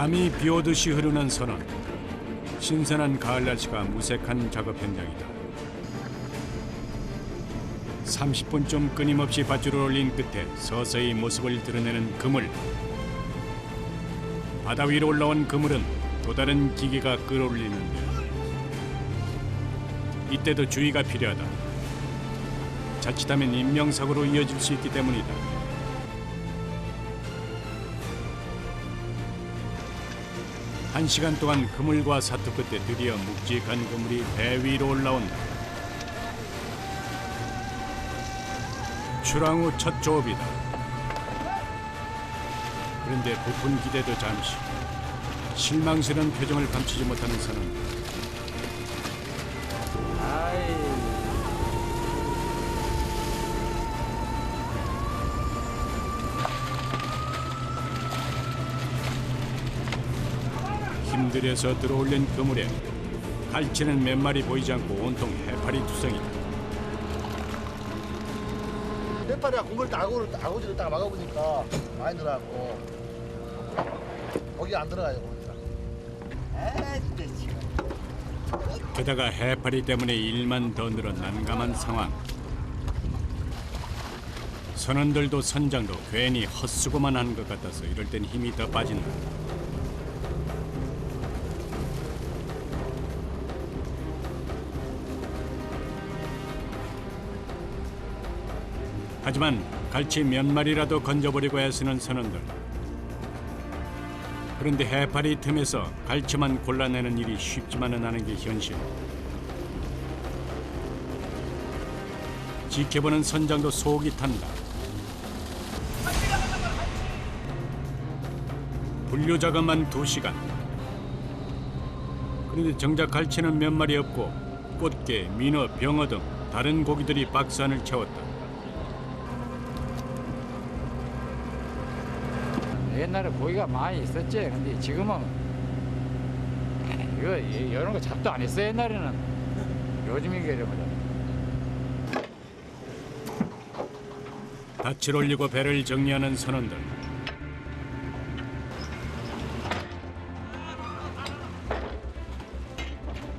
땀이 비오듯이 흐르는 선원. 신선한 가을 날씨가 무색한 작업 현장이다. 30분쯤 끊임없이 밧줄을 올린 끝에 서서히 모습을 드러내는 그물. 바다 위로 올라온 그물은 또 다른 기계가 끌어올리는데 이때도 주의가 필요하다. 자칫하면 인명사고로 이어질 수 있기 때문이다. 한 시간 동안 그물과 사투 끝에 드디어 묵직한 그물이 배 위로 올라온다. 출항 후 첫 조업이다. 그런데 부푼 기대도 잠시. 실망스러운 표정을 감추지 못하는 선원. 힘들여서 들어올린 그물에 갈치는 몇 마리 보이지 않고 온통 해파리 투성이다. 해파리가 공을 아구지를 딱 막아보니까 많이 들어갔고 거기 안 들어가요. 게다가 해파리 때문에 일만 더 늘어 난감한 상황. 선원들도 선장도 괜히 헛수고만 한 것 같아서 이럴 땐 힘이 더 빠진다. 하지만 갈치 몇 마리라도 건져버리고 애쓰는 선원들. 그런데 해파리 틈에서 갈치만 골라내는 일이 쉽지만은 않은 게 현실. 지켜보는 선장도 속이 탄다. 분류 작업만 2시간. 그런데 정작 갈치는 몇 마리 없고 꽃게, 민어, 병어 등 다른 고기들이 박스 안을 채웠다. 옛날에 고기가 많이 있었지. 근데 지금은 이런 거 잡도 안 했어. 옛날에는. 요즘 이게 이러면 닻을 올리고 배를 정리하는 선원들.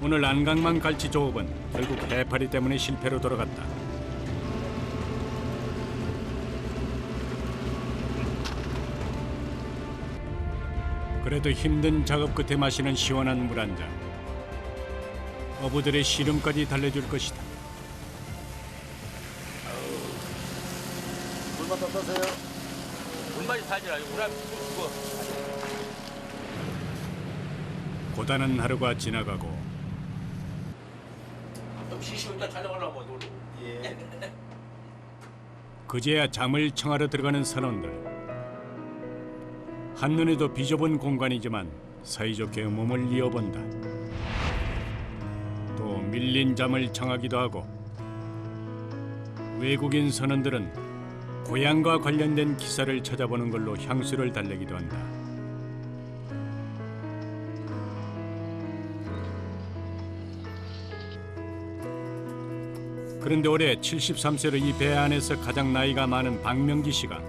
오늘 안강만 갈치 조업은 결국 해파리 때문에 실패로 돌아갔다. 그래도 힘든 작업 끝에 마시는 시원한 물 한 잔. 어부들의 시름까지 달래줄 것이다. 물맛 어떠세요? 물맛이 살지 않아요. 우람 그거. 고단한 하루가 지나가고 좀 쉬시고 이따 촬영하려고 노래. 예. 그제야 잠을 청하러 들어가는 선원들. 한눈에도 비좁은 공간이지만 사이좋게 몸을 이어본다. 또 밀린 잠을 청하기도 하고. 외국인 선원들은 고향과 관련된 기사를 찾아보는 걸로 향수를 달래기도 한다. 그런데 올해 73세로 이 배 안에서 가장 나이가 많은 박명기 씨가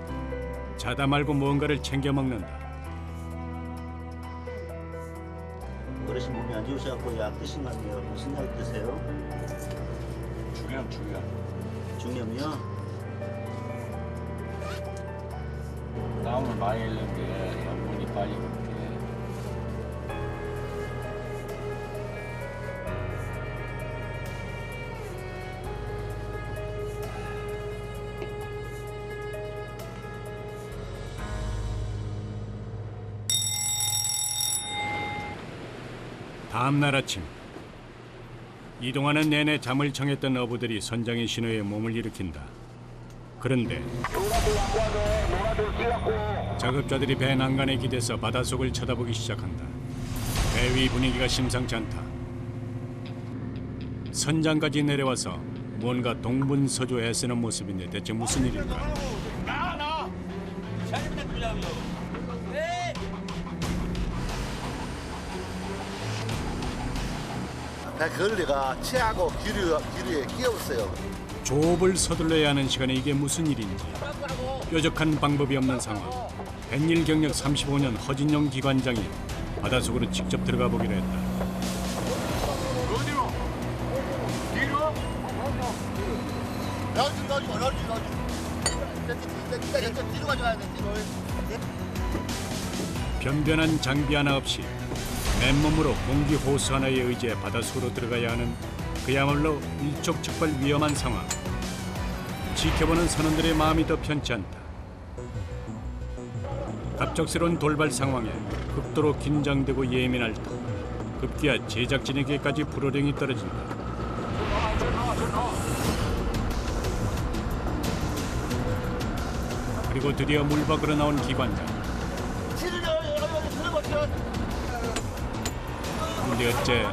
자다 말고 무언가를 챙겨 먹는다. 어르신 몸이 안 좋으셔갖고 약 드신 거 아니에요? 무슨 약 드세요? 중요함. 중염이요? 땀을 많이 흘렸는데 연분이 빨리 그렇게. 다음 날 아침 이동하는 내내 잠을 청했던 어부들이 선장의 신호에 몸을 일으킨다. 그런데 작업자들이 배 난간에 기대서 바닷속을 쳐다보기 시작한다. 배 위 분위기가 심상치 않다. 선장까지 내려와서 뭔가 동분서주 애쓰는 모습인데 대체 무슨 일일까? 나. 잘못된 분야요. 네. 배 걸리가 채하고 기류에 끼었어요. 조업을 서둘러야 하는 시간에 이게 무슨 일인지 뾰족한 방법이 없는 상황. 뱃일 경력 35년 허진용 기관장이 바닷속으로 직접 들어가 보기로 했다. 어디로? 뒤로? 뒤로 가져가야 돼, 뒤로. 변변한 장비 하나 없이 맨몸으로 공기 호스 하나에 의지해 바닷속으로 들어가야 하는 그야말로 일촉즉발 위험한 상황. 지켜보는 선원들의 마음이 더 편치 않다. 갑작스러운 돌발 상황에 극도로 긴장되고 예민할 때 급기야 제작진에게까지 불호령이 떨어진다. 그리고 드디어 물 밖으로 나온 기관장. 근데 어째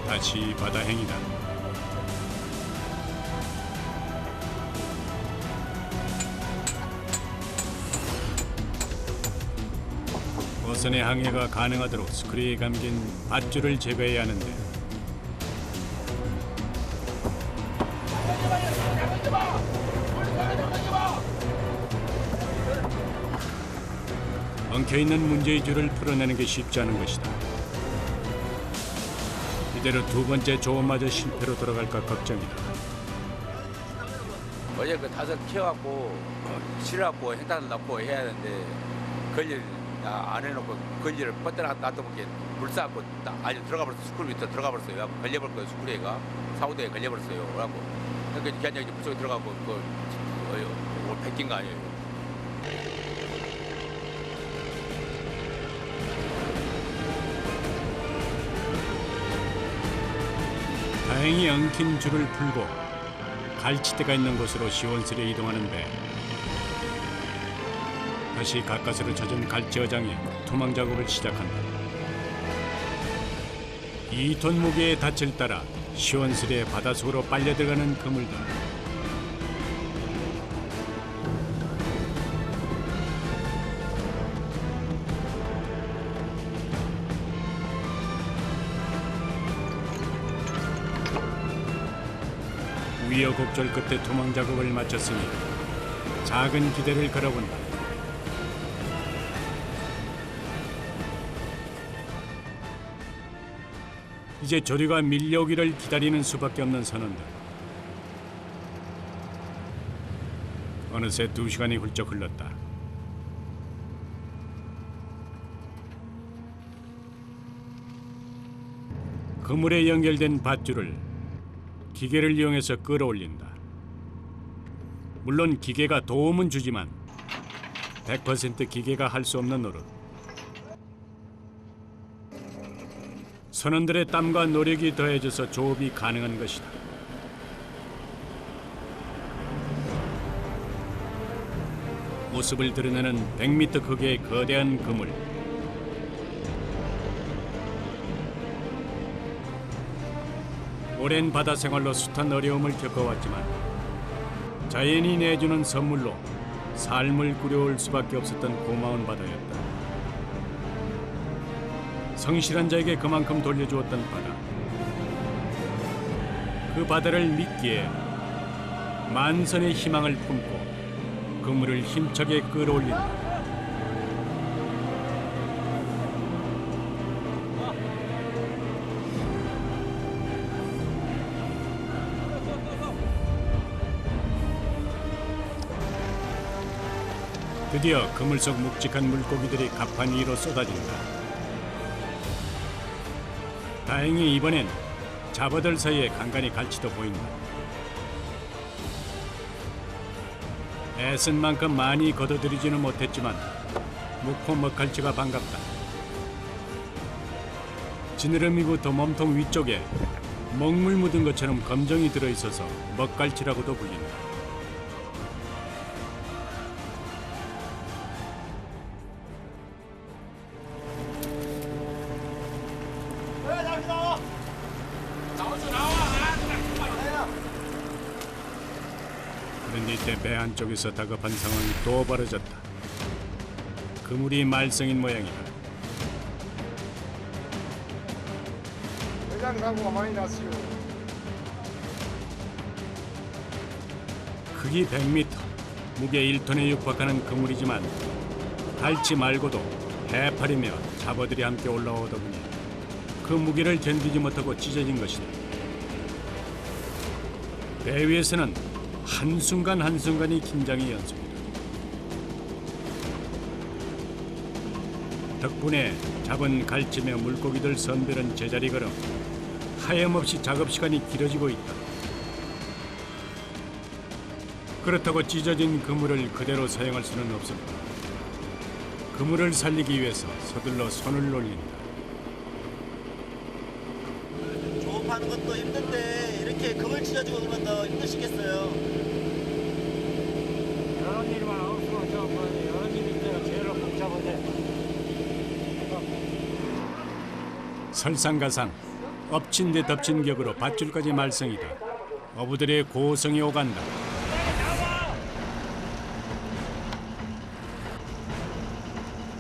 다시 바다 행위다. 어선의 항해가 가능하도록 스크류에 감긴 밧줄을 제거해야 하는데 엉켜있는 문제의 줄을 풀어내는 게 쉽지 않은 것이다. 이대로 두 번째 조업마저 실패로 돌아갈까 걱정이다. 어제 그 다섯 키워갖고 실어갖고 행단을 넣고 해야 되는데 걸리를 안 해놓고 걸리를 뻗어나 놔두면 물 쌓고 아니 들어가 버렸어. 스쿨 밑에 들어가 버렸어요. 그래갖고 걸려버릴 거예요. 스쿨에가 사우도에 걸려버렸어요. 그래갖고 그러니까 그냥 이제 물속에 들어가고 그 뺏긴 거 아니에요. 다행히 엉킨 줄을 풀고 갈치대가 있는 곳으로 시원스레 이동하는 배. 다시 가까스로 젖은 갈치 어장에 투망 작업을 시작한다. 2톤 무게의 닻을 따라 시원스레 바닷속으로 빨려 들어가는 그물들. 우여곡절 끝에 투망 작업을 마쳤으니 작은 기대를 걸어본다. 이제 조류가 밀려오기를 기다리는 수밖에 없는 선원들. 어느새 2시간이 훌쩍 흘렀다. 그물에 연결된 밧줄을 기계를 이용해서 끌어올린다. 물론 기계가 도움은 주지만 100% 기계가 할 수 없는 노릇. 선원들의 땀과 노력이 더해져서 조업이 가능한 것이다. 모습을 드러내는 100m 크기의 거대한 그물. 오랜 바다 생활로 숱한 어려움을 겪어왔지만 자연이 내주는 선물로 삶을 꾸려올 수밖에 없었던 고마운 바다였다. 성실한 자에게 그만큼 돌려주었던 바다. 그 바다를 믿기에 만선의 희망을 품고 그물을 힘차게 끌어올린다. 드디어 그물 속 묵직한 물고기들이 갑판 위로 쏟아진다. 다행히 이번엔 잡어들 사이에 간간히 갈치도 보인다. 애쓴 만큼 많이 걷어들이지는 못했지만 묵고 먹갈치가 반갑다. 지느러미부터 몸통 위쪽에 먹물 묻은 것처럼 검정이 들어있어서 먹갈치라고도 불린다. 그런데 이때 배 한쪽에서 다급한 상황이 또 벌어졌다. 그물이 말썽인 모양이다. 대장 사고가 많이 났어요. 크기 100m, 무게 1톤에 육박하는 그물이지만 닳지 말고도 해파리며 잡어들이 함께 올라오다 보니 그 무게를 견디지 못하고 찢어진 것이다. 배 위에서는 한순간 한순간이 긴장의 연속이다. 덕분에 잡은 갈치며 물고기들 선별은 제자리 걸음 하염없이 작업 시간이 길어지고 있다. 그렇다고 찢어진 그물을 그대로 사용할 수는 없었다. 그물을 살리기 위해서 서둘러 손을 올린다. 조업하는 것도 힘든데 이렇게 그물 찢어지고 그러면 더 힘드시겠어요. 이런 일만 없으면 저 이런 일이 때가 제일 복잡한데. 설상가상 엎친 데 덮친 격으로 밧줄까지 말썽이다. 어부들의 고성이 오간다.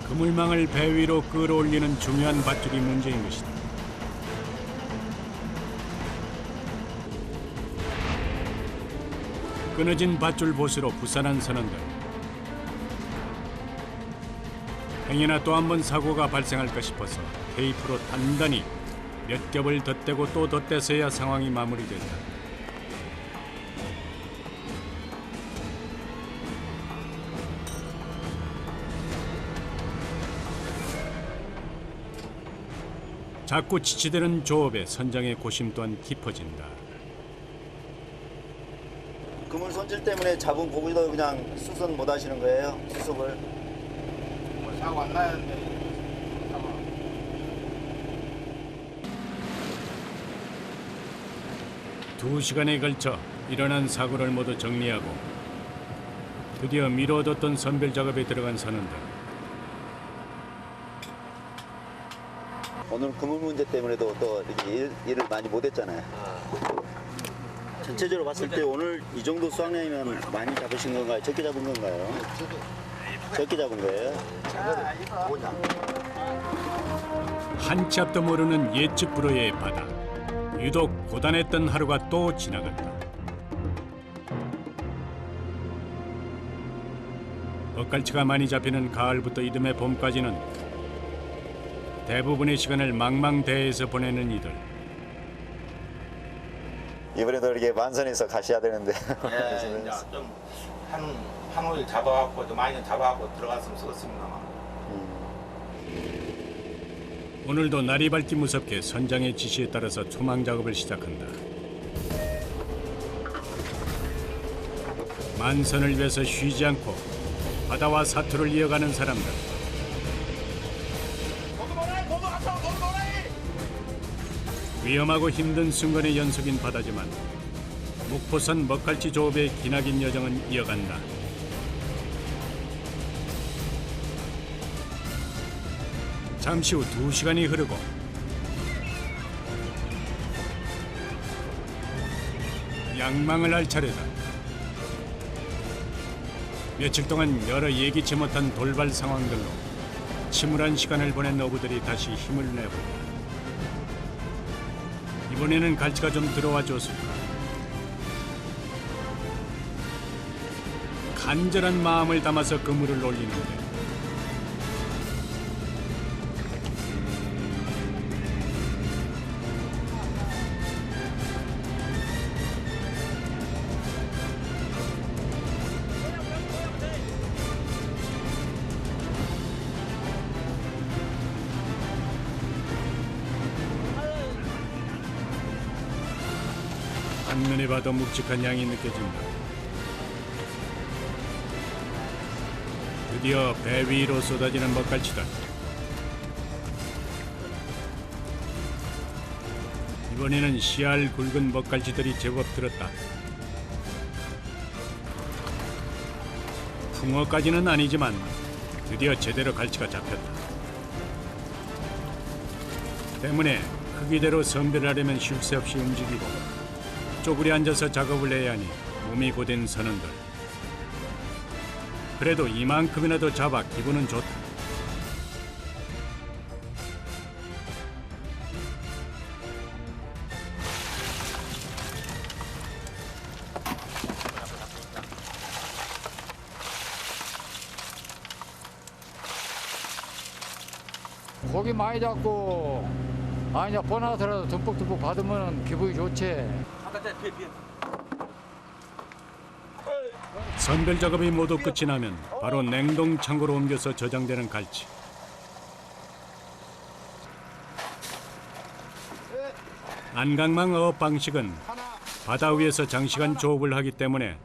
그물망을 배 위로 끌어올리는 중요한 밧줄이 문제인 것이다. 끊어진 밧줄 보스로 부산한 선원들. 행여나 또 한 번 사고가 발생할까 싶어서 테이프로 단단히 몇 겹을 덧대고 또 덧대서야 상황이 마무리된다. 자꾸 지치되는 조업에 선장의 고심 또한 깊어진다. 그물 손질 때문에 잡은 고기도 그냥 수선 못 하시는 거예요? 수속을? 뭐 사고 안 나는데. 2시간에 걸쳐 일어난 사고를 모두 정리하고 드디어 미뤄뒀던 선별 작업에 들어간 선원들. 오늘 그물 문제 때문에도 또 이렇게 일을 많이 못했잖아요. 전체적으로 봤을 때 오늘 이 정도 수확량이면 많이 잡으신 건가요? 적게 잡은 건가요? 적게 잡은 거예요? 한치 앞도 모르는 예측 불허의 바다. 유독 고단했던 하루가 또 지나갔다. 엇갈치가 많이 잡히는 가을부터 이듬해 봄까지는 대부분의 시간을 망망대해에서 보내는 이들. 이번에도 이렇게 만선에서 가셔야 되는데. 예, 이제 좀한 호일 잡아갖고 좀 많이 잡아갖고 들어갔으면 좋겠습니다만. 오늘도 날이 밝기 무섭게 선장의 지시에 따라서 초망 작업을 시작한다. 만선을 위해서 쉬지 않고 바다와 사투를 이어가는 사람들. 위험하고 힘든 순간의 연속인 바다지만 목포선 먹갈치 조업의 기나긴 여정은 이어간다. 잠시 후 2시간이 흐르고 양망을 할 차례다. 며칠 동안 여러 예기치 못한 돌발 상황들로 침울한 시간을 보낸 어부들이 다시 힘을 내본다. 이번에는 갈치가 좀 들어와 줬을까. 간절한 마음을 담아서 그물을 올리는데 한눈에 봐도 묵직한 양이 느껴진다. 드디어 배 위로 쏟아지는 먹갈치다. 이번에는 씨알 굵은 먹갈치들이 제법 들었다. 붕어까지는 아니지만 드디어 제대로 갈치가 잡혔다. 때문에 크기대로 선별하려면 쉴 새 없이 움직이고 쪼그려 앉아서 작업을 해야 하니 몸이 고된 선원들. 그래도 이만큼이라도 잡아 기분은 좋다. 고기 많이 잡고 아니 보너스라도 듬뿍듬뿍 받으면 기분이 좋지. 선별 작업이 모두 끝이 나면 바로 냉동 창고로 옮겨서 저장되는 갈치. 안강망 어업 방식은 바다 위에서 장시간 조업을 하기 때문에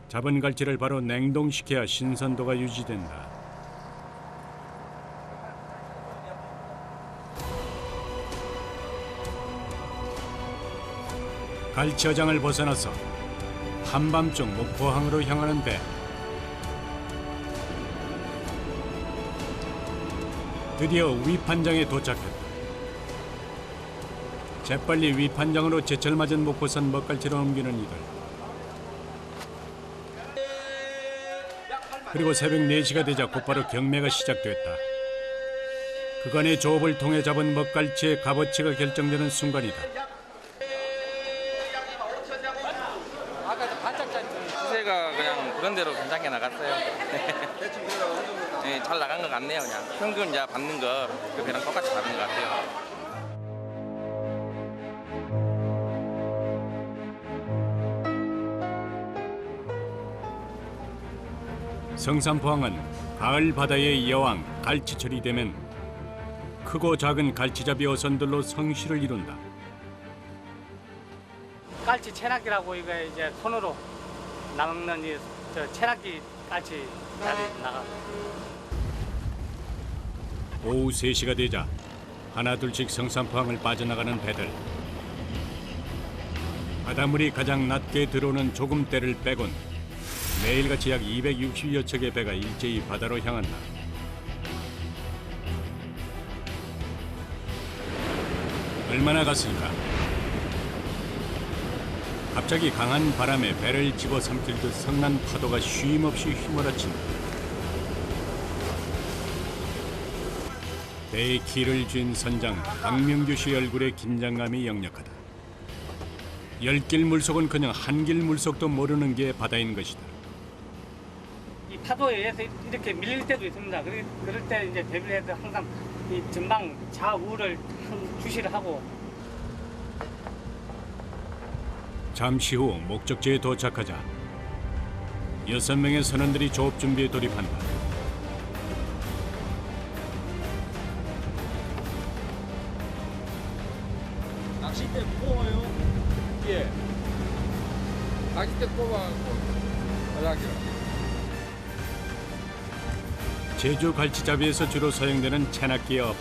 잡은 갈치를 바로 냉동시켜야 신선도가 유지된다. 갈치 어장을 벗어나서 한밤중 목포항으로 향하는 배. 드디어 위판장에 도착했다. 재빨리 위판장으로 제철 맞은 목포산 먹갈치를 옮기는 이들. 그리고 새벽 4시가 되자 곧바로 경매가 시작됐다. 그간의 조업을 통해 잡은 먹갈치의 값어치가 결정되는 순간이다. 시세가 그냥 그런 대로 괜찮게 나갔어요. 네, 잘 나간 것 같네요. 그냥 평균 이제 받는 거 그 배랑 똑같이 받는 것 같아요. 성산포항은 가을 바다의 여왕 갈치철이 되면 크고 작은 갈치잡이 어선들로 성시를 이룬다. 깔치 채낚기라고 이거 이제 손으로 남는 저 채낚기 깔치 잡이 나가. 오후 3시가 되자 하나둘씩 성산포항을 빠져나가는 배들. 바닷물이 가장 낮게 들어오는 조금대를 빼곤 매일같이 약 260여 척의 배가 일제히 바다로 향한다. 얼마나 갔을까? 갑자기 강한 바람에 배를 집어삼킬 듯 성난 파도가 쉼없이 휘몰아친다. 배의 키를 쥔 선장 박명규 씨 얼굴에 긴장감이 역력하다. 10길 물속은커녕 한 길 물속도 모르는 게 바다인 것이다. 이 파도에 의해서 이렇게 밀릴 때도 있습니다. 그럴 때 이제 대비를 해서 항상 이 전방 좌우를 주시를 하고. 잠시 후 목적지에 도착하자 6명의 선원들이 조업 준비에 돌입한다. 낚싯대 뽑아요? 예. 낚싯대 뽑아갖고 바닥이라. 제주 갈치잡이에서 주로 사용되는 채낚기의 어법.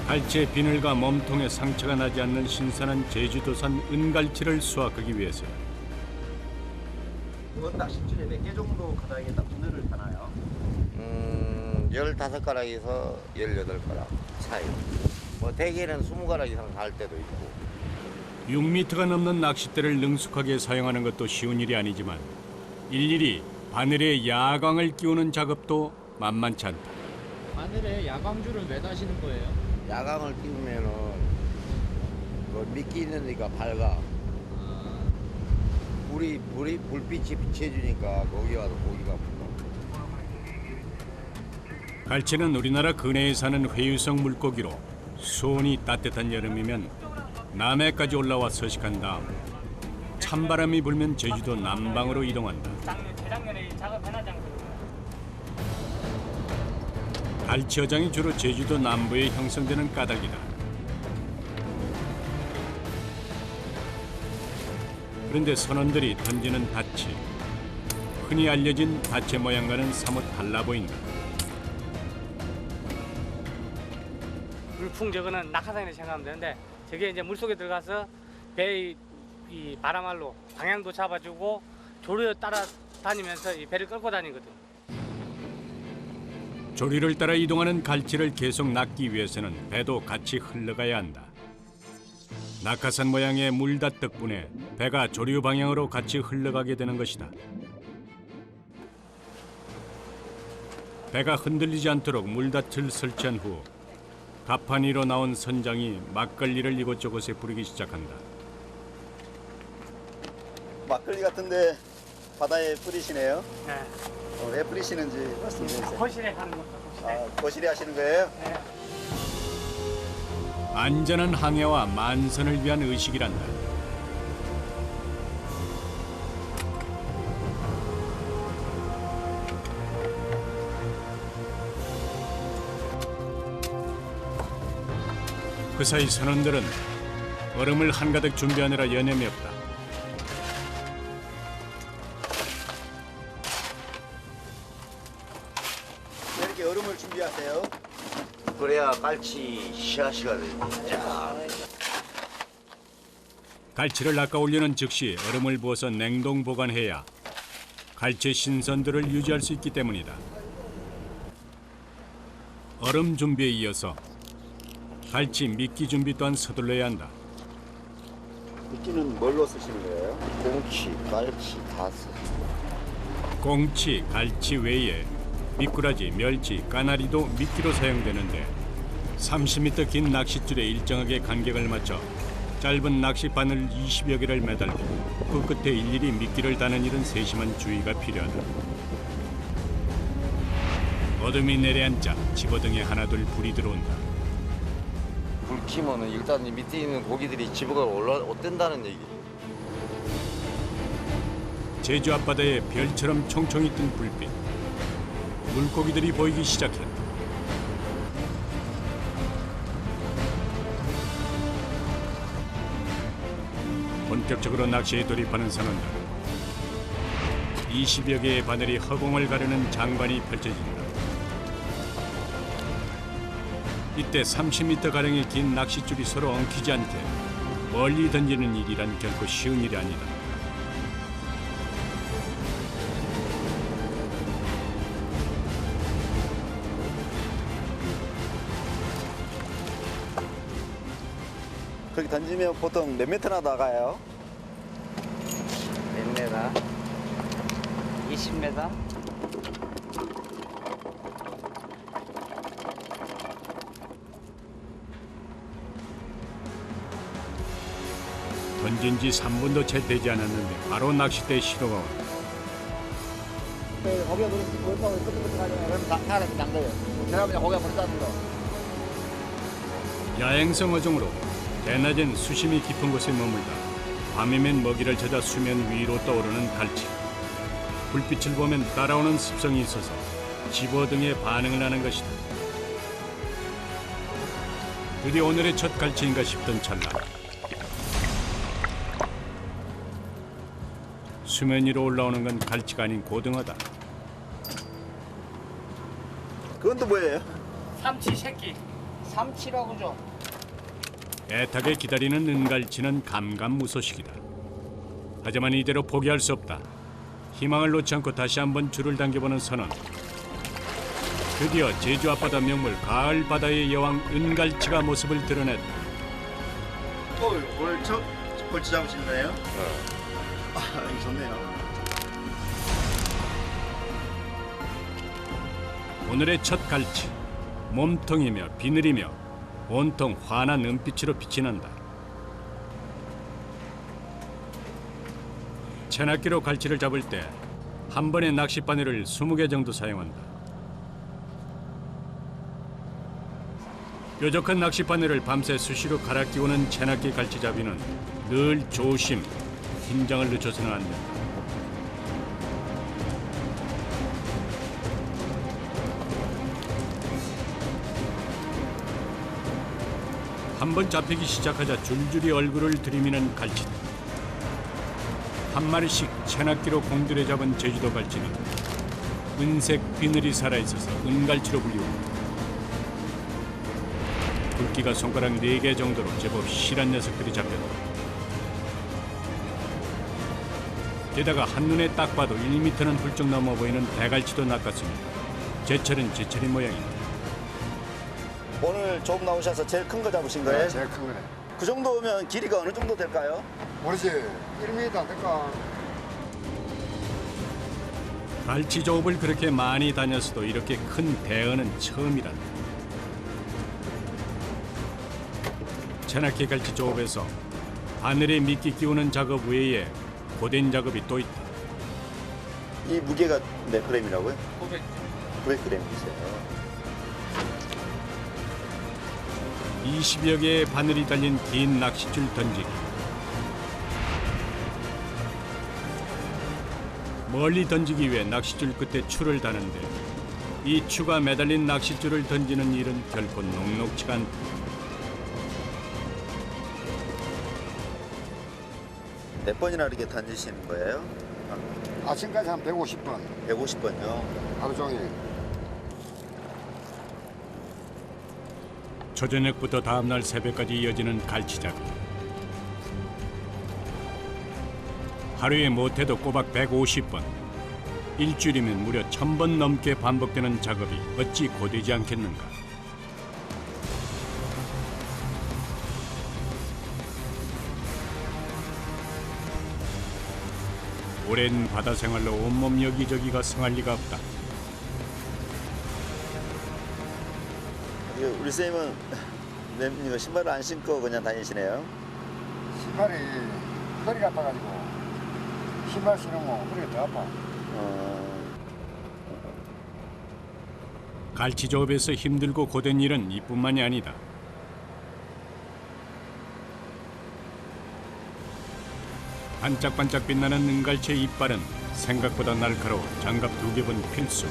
갈치의 비늘과 몸통에 상처가 나지 않는 신선한 제주도산 은갈치를 수확하기 위해서다. 이건 낚싯줄에 몇 개 정도 가닥에다 바늘을 다나요? 15가락에서 18가락 차이. 뭐 대개는 20가락 이상 달 때도 있고. 6m가 넘는 낚싯대를 능숙하게 사용하는 것도 쉬운 일이 아니지만 일일이 바늘에 야광을 끼우는 작업도 만만치 않다. 바늘에 야광줄을 왜 다시는 거예요? 야광을 띄우면은 그 미끼 있는 데가 밝아. 불빛이 비춰주니까 거기 와서 고기가 붙어. 갈치는 우리나라 근해에 사는 회유성 물고기로 수온이 따뜻한 여름이면 남해까지 올라와 서식한 다음 찬바람이 불면 제주도 남방으로 이동한다. 재작년에 작업해놨잖아요. 갈치 어장이 주로 제주도 남부에 형성되는 까닭이다. 그런데 선원들이 던지는 닻이 흔히 알려진 닻의 모양과는 사뭇 달라 보인다. 물풍 저거는 낙하산이라고 생각하면 되는데 저게 이제 물속에 들어가서 배의 이 바람알로 방향도 잡아주고 조류에 따라다니면서 이 배를 끌고 다니거든. 조류를 따라 이동하는 갈치를 계속 낚기 위해서는 배도 같이 흘러가야 한다. 낙하산 모양의 물닷 덕분에 배가 조류 방향으로 같이 흘러가게 되는 것이다. 배가 흔들리지 않도록 물닷을 설치한 후 갑판 위로 나온 선장이 막걸리를 이곳저곳에 뿌리기 시작한다. 막걸리 같은데 바다에 뿌리시네요. 네. 왜 뿌리시는지 말씀 해주세요. 거실에 하는 것도 거실에. 거실에 하시는 거예요? 네. 안전한 항해와 만선을 위한 의식이란다. 그 사이 선원들은 얼음을 한가득 준비하느라 여념이 없다. 왜 이렇게 얼음을 준비하세요? 그래야 깔치 씨앗이가 돼. 갈치를 낚아 올리는 즉시 얼음을 부어서 냉동 보관해야 갈치의 신선도를 유지할 수 있기 때문이다. 얼음 준비에 이어서 갈치 미끼 준비 또한 서둘러야 한다. 미끼는 뭘로 쓰시는 거예요? 꽁치, 깔치 다 써. 꽁치, 갈치 외에 미꾸라지, 멸치, 까나리도 미끼로 사용되는데 30m 긴 낚싯줄에 일정하게 간격을 맞춰 짧은 낚시 바늘 20여 개를 매달고 그 끝에 일일이 미끼를 다는 일은 세심한 주의가 필요하다. 어둠이 내려앉자 집어등에 하나둘 불이 들어온다. 불 켜면은 일단 이 밑에 있는 고기들이 집어가 올라온다는 얘기. 제주 앞바다에 별처럼 총총이 뜬 불빛. 물고기들이 보이기 시작했다. 본격적으로 낚시에 돌입하는 선원들. 20여 개의 바늘이 허공을 가르는 장관이 펼쳐진다. 이때 30m가량의 긴 낚싯줄이 서로 엉키지 않게 멀리 던지는 일이란 결코 쉬운 일이 아니다. 거기 던지면 보통 몇 미터나 나가요? 몇 메다? 20m? 던진 지 3분도 채 되지 않았는데 바로 낚싯대에 신호가 온다. 고기가 물속에 끄덕끄덕하잖아요. 그러면 다 사람이 난 거예요. 그러면 고기가 물다는 거. 야행성 어종으로 대낮엔 수심이 깊은 곳에 머물다 밤이면 먹이를 찾아 수면 위로 떠오르는 갈치. 불빛을 보면 따라오는 습성이 있어서 집어등에 반응을 하는 것이다. 드디어 오늘의 첫 갈치인가 싶던 찰나 수면 위로 올라오는 건 갈치가 아닌 고등어다. 그건 또 뭐예요? 삼치 새끼. 삼치라고죠. 애타게 기다리는 은갈치는 감감무소식이다. 하지만 이대로 포기할 수 없다. 희망을 놓지 않고 다시 한번 줄을 당겨보는 선원. 드디어 제주 앞바다 명물 가을 바다의 여왕 은갈치가 모습을 드러냈다. 오늘 첫 골치 잡으신 거예요? 이거 좋네요. 오늘의 첫 갈치. 몸통이며 비늘이며 온통 환한 은빛으로 빛이 난다. 채낚기로 갈치를 잡을 때 한 번에 낚싯바늘을 20개 정도 사용한다. 뾰족한 낚싯바늘을 밤새 수시로 갈아 끼우는 채낚기 갈치잡이는 늘 조심, 긴장을 늦춰서는 안 된다. 한번 잡히기 시작하자 줄줄이 얼굴을 들이미는 갈치들. 한 마리씩 채낚기로 공들여 잡은 제주도 갈치는 은색 비늘이 살아있어서 은갈치로 불리운다. 굵기가 손가락 4개 정도로 제법 실한 녀석들이 잡혔다. 게다가 한눈에 딱 봐도 1m는 훌쩍 넘어 보이는 대갈치도 낚았습니다. 제철은 제철인 모양이다. 오늘 좀 나오셔서 제일 큰 거 잡으신 거예요? 제일 큰 거네. 그 정도면 길이가 어느 정도 될까요? 모르지. 1m 안 될까? 갈치 조업을 그렇게 많이 다녔어도 이렇게 큰 대어는 처음이란다. 채낚기 갈치 조업에서 바늘에 미끼 끼우는 작업 외에 고된 작업이 또 있다. 이 무게가 몇 g이라고요? 900. 900g이세요. 20여 개의 바늘이 달린 긴 낚싯줄 던지기. 멀리 던지기 위해 낚싯줄 끝에 줄을 다는데 이 추가 매달린 낚싯줄을 던지는 일은 결코 녹록치가 않다. 몇 번이나 이렇게 던지시는 거예요? 아침까지 한 150번 150번요. 하루 종일. 초저녁부터 다음날 새벽까지 이어지는 갈치잡이. 하루에 못해도 꼬박 150번. 일주일이면 무려 1000번 넘게 반복되는 작업이 어찌 고되지 않겠는가. 오랜 바다 생활로 온몸 여기저기가 성할 리가 없다. 우리 쌤은 이거 신발을 안 신고 그냥 다니시네요. 신발이 허리가 아파가지고 신발 신으면 허리가 더 아파. 갈치 조업에서 힘들고 고된 일은 이뿐만이 아니다. 반짝반짝 빛나는 은갈치의 이빨은 생각보다 날카로워 장갑 2겹은 필수.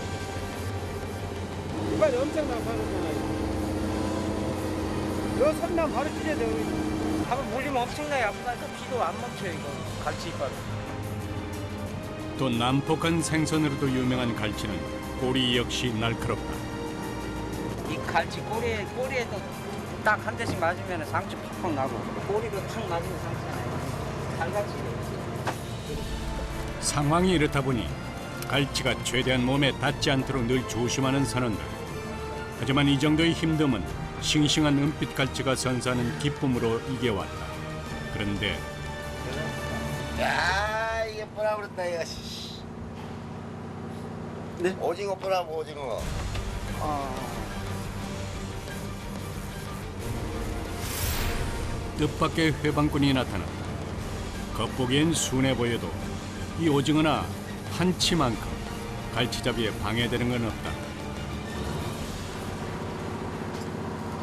이빨이 엄청 날카롭잖아요. 요 선남 바로 찢어야 돼. 한번 물리면 엄청나게 아프다니까 피도 안 멈춰요 이거. 갈치 이빨. 또 난폭한 생선으로도 유명한 갈치는 꼬리 역시 날카롭다. 이 갈치 꼬리에도 딱 한 대씩 맞으면 상처 팍팍 나고 꼬리도 탁 맞으면 상처 나요. 갈갈치. 상황이 이렇다 보니 갈치가 최대한 몸에 닿지 않도록 늘 조심하는 선원들. 하지만 이 정도의 힘듦은 싱싱한 은빛 갈치가 선사하는 기쁨으로 이겨왔다. 그런데 야, 이게 뻔하버렸다, 이거. 네? 오징어 뻔하고 오징어. 뜻밖의 회방꾼이 나타났다. 겉보기엔 순해 보여도 이 오징어나 한치만큼 갈치잡이에 방해되는 건 없다.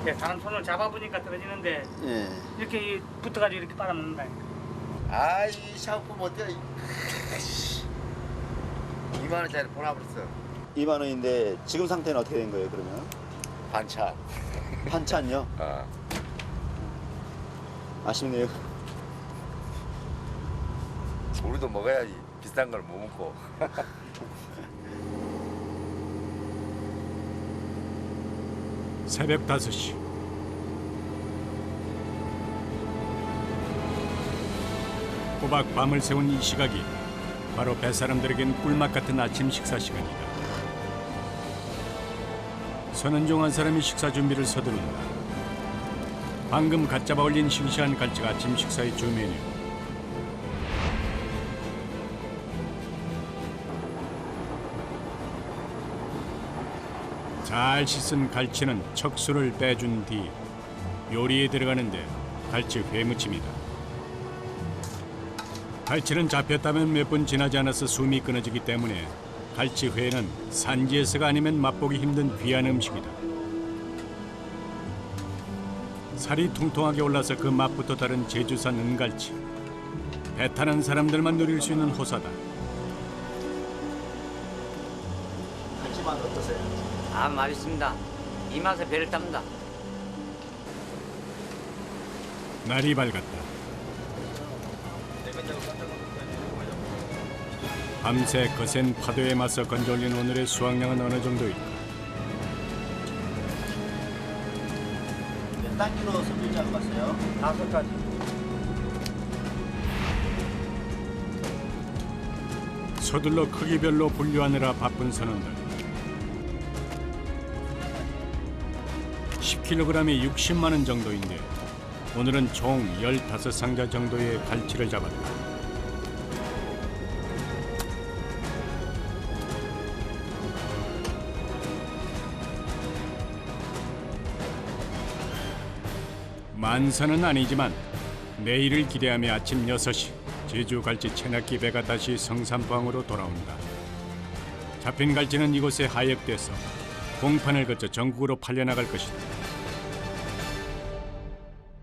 네, 다른 손을 잡아보니까 떨어지는데 예. 이렇게 붙어가지고 이렇게 빨아먹는다. 아, 이 샤프 못해. 2만 원짜리 뻔하버렸어. 2만 원인데 지금 상태는 어떻게 된 거예요, 그러면? 반찬. 반찬요? 아쉽네요. 우리도 먹어야지. 비싼 걸 못 먹고. 새벽 5시. 꼬박 밤을 새운 이 시각이 바로 뱃사람들에겐 꿀맛 같은 아침 식사 시간이다. 선은종 한 사람이 식사 준비를 서두른다. 방금 갓 잡아 올린 싱싱한 갈치가 아침 식사의 주 메뉴. 잘 씻은 갈치는 척수를 빼준 뒤 요리에 들어가는데 갈치 회무침이다. 갈치는 잡혔다면 몇 분 지나지 않아서 숨이 끊어지기 때문에 갈치 회는 산지에서가 아니면 맛보기 힘든 귀한 음식이다. 살이 통통하게 올라서 그 맛부터 다른 제주산 은갈치. 배 타는 사람들만 누릴 수 있는 호사다. 갈치만 어떠세요? 아, 맛있습니다. 이 맛에 배를 탑니다. 날이 밝았다. 밤새 거센 파도에 맞서 건져올린 오늘의 수확량은 어느 정도일까? 몇 단계로 손질 잡았어요? 5가지. 서둘러 크기별로 분류하느라 바쁜 선원들. 10kg에 60만 원 정도인데 오늘은 총 15상자 정도의 갈치를 잡았다. 만선은 아니지만 내일을 기대하며 아침 6시 제주 갈치 채낚기 배가 다시 성산포항으로 돌아온다. 잡힌 갈치는 이곳에 하역돼서 공판을 거쳐 전국으로 팔려나갈 것이다.